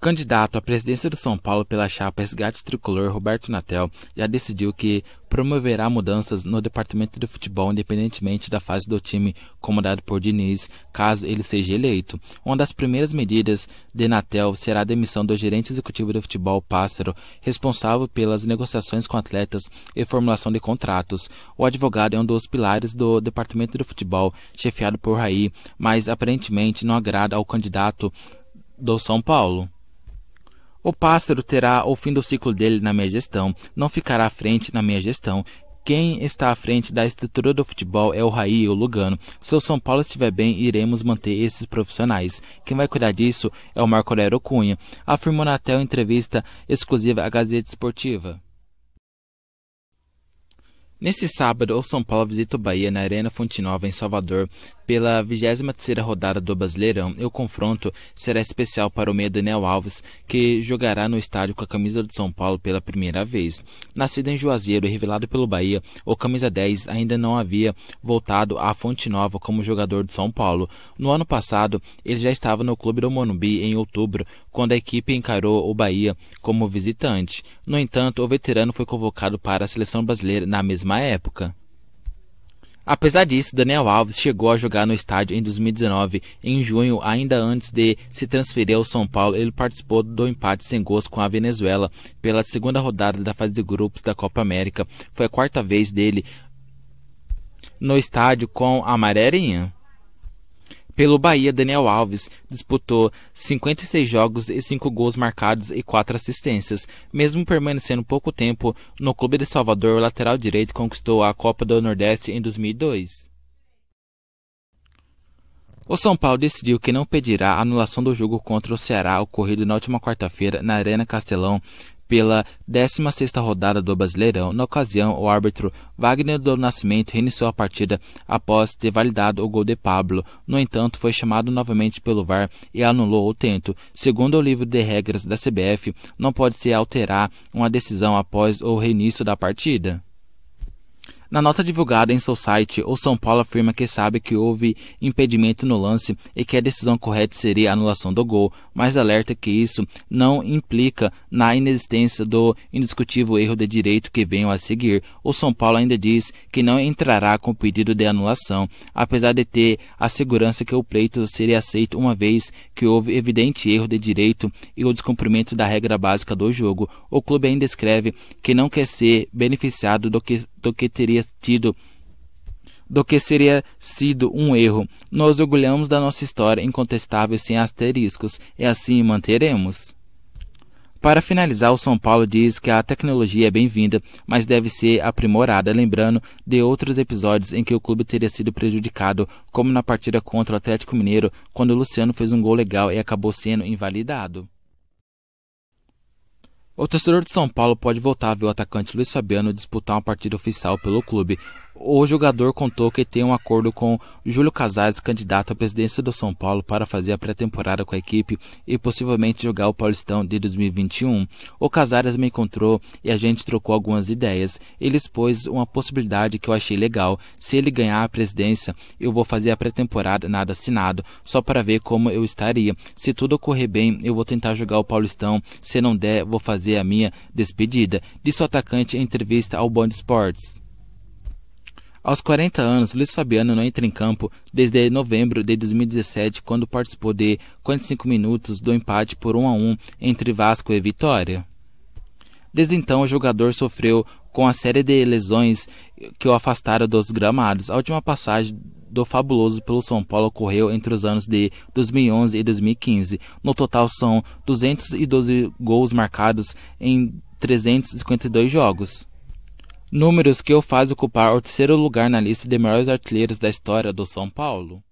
Candidato à presidência do São Paulo pela chapa Resgate Tricolor, Roberto Natel, já decidiu que promoverá mudanças no departamento de futebol independentemente da fase do time comandado por Diniz, caso ele seja eleito. Uma das primeiras medidas de Natel será a demissão do gerente executivo de futebol, Pássaro, responsável pelas negociações com atletas e formulação de contratos. O advogado é um dos pilares do departamento de futebol, chefiado por Raí, mas aparentemente não agrada ao candidato do São Paulo. O Pássaro terá o fim do ciclo dele na minha gestão, não ficará à frente na minha gestão. Quem está à frente da estrutura do futebol é o Raí e o Lugano. Se o São Paulo estiver bem, iremos manter esses profissionais. Quem vai cuidar disso é o Marco Aurélio Cunha, afirmou Natel em entrevista exclusiva à Gazeta Esportiva. Neste sábado, o São Paulo visita o Bahia na Arena Fonte Nova, em Salvador, pela 23ª rodada do Brasileirão. E o confronto será especial para o meia Daniel Alves, que jogará no estádio com a camisa do São Paulo pela primeira vez. Nascido em Juazeiro e revelado pelo Bahia, o camisa 10 ainda não havia voltado à Fonte Nova como jogador do São Paulo. No ano passado, ele já estava no clube do Morumbi em outubro, quando a equipe encarou o Bahia como visitante. No entanto, o veterano foi convocado para a seleção brasileira na mesma época. Apesar disso, Daniel Alves chegou a jogar no estádio em 2019. Em junho, ainda antes de se transferir ao São Paulo, ele participou do empate sem gols com a Venezuela pela segunda rodada da fase de grupos da Copa América. Foi a quarta vez dele no estádio com a amarelinha. Pelo Bahia, Daniel Alves disputou 56 jogos e 5 gols marcados e 4 assistências. Mesmo permanecendo pouco tempo no clube de Salvador, o lateral direito conquistou a Copa do Nordeste em 2002. O São Paulo decidiu que não pedirá a anulação do jogo contra o Ceará ocorrido na última quarta-feira na Arena Castelão, pela 16ª rodada do Brasileirão. Na ocasião, o árbitro Wagner do Nascimento reiniciou a partida após ter validado o gol de Pablo. No entanto, foi chamado novamente pelo VAR e anulou o tento. Segundo o livro de regras da CBF, não pode-se alterar uma decisão após o reinício da partida. Na nota divulgada em seu site, o São Paulo afirma que sabe que houve impedimento no lance e que a decisão correta seria a anulação do gol, mas alerta que isso não implica na inexistência do indiscutível erro de direito que venham a seguir. O São Paulo ainda diz que não entrará com pedido de anulação, apesar de ter a segurança que o pleito seria aceito uma vez que houve evidente erro de direito e o descumprimento da regra básica do jogo. O clube ainda escreve que não quer ser beneficiado do que seria sido um erro. Nós orgulhamos da nossa história incontestável sem asteriscos, e assim manteremos. Para finalizar, o São Paulo diz que a tecnologia é bem-vinda, mas deve ser aprimorada, lembrando de outros episódios em que o clube teria sido prejudicado, como na partida contra o Atlético Mineiro, quando o Luciano fez um gol legal e acabou sendo invalidado. O torcedor de São Paulo pode voltar a ver o atacante Luiz Fabiano disputar uma partida oficial pelo clube. O jogador contou que tem um acordo com Júlio Casares, candidato à presidência do São Paulo, para fazer a pré-temporada com a equipe e possivelmente jogar o Paulistão de 2021. O Casares me encontrou e a gente trocou algumas ideias. Ele expôs uma possibilidade que eu achei legal. Se ele ganhar a presidência, eu vou fazer a pré-temporada nada assinado, só para ver como eu estaria. Se tudo ocorrer bem, eu vou tentar jogar o Paulistão. Se não der, vou fazer a minha despedida, disse o atacante em entrevista ao Band Esportes. Aos 40 anos, Luiz Fabiano não entra em campo desde novembro de 2017, quando participou de 45 minutos do empate por 1-1 entre Vasco e Vitória. Desde então, o jogador sofreu com a série de lesões que o afastaram dos gramados. A última passagem do Fabuloso pelo São Paulo ocorreu entre os anos de 2011 e 2015. No total, são 212 gols marcados em 352 jogos. Números que o faz ocupar o terceiro lugar na lista de maiores artilheiros da história do São Paulo.